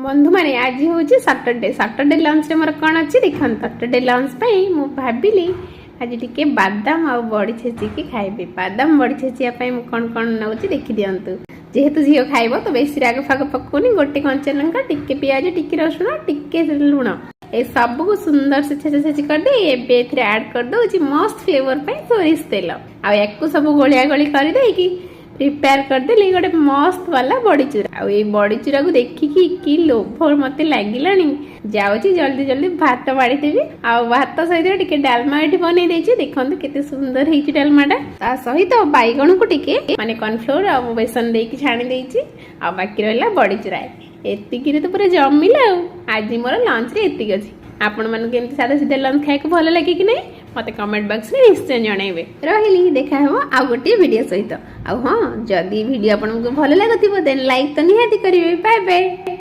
बंधु मैंने आज हूँ सैटरडे सैटरडे लंच मोर कौन अच्छी देखा सैटरडे लंच मुझे भाविली आज टी बादाम आ बड़ी छेचिकी खाइबी बादाम बड़ी छेचिया कौन कौन नौ देखी दिंतु जेहेतु झील खाइब तो बेसी राग फाग पकौनी गोटे कंचा लंका टिके पियाज टिके रसुण टिके लुण ए सब को सुंदर से छेचा छेची कर दे एबे ऐड कर दउची मस्त फ्लेवर पे सोरिष तेल आ याकू सब गोलिया गोली कर देकी प्रिपेयर करदेली गोटे मस्त वाला बड़ीचूरा आ बड़ी चूरा को देखिकी कि लोभ मत लगिलानी जाऊँगी जल्दी जल्दी भात बाड़ी देवी आ भात सहित टिके डालमा ये बनई देछि देखंतु केते सुंदर हेछि डालमाटा ता सहित बैगण को टिके माने कॉर्नफ्लोर आ बेसन देकी छाणी देछि आ बाकी रहला बड़ीचूरा एतिकी तो पूरा जमिला आज मोर लंच रे एतिक अछि आपण मन केमती सादा सीधा लंच खाए को भल लगे कि नहीं मते कमेंट बॉक्स में निश्चय जणाइबे रहिली देखा हेबो आ गोटे वीडियो सहित आ हां जदी वीडियो आपन को भल लागथिबो देन लाइक तो निहाती करिवे बाय बाय।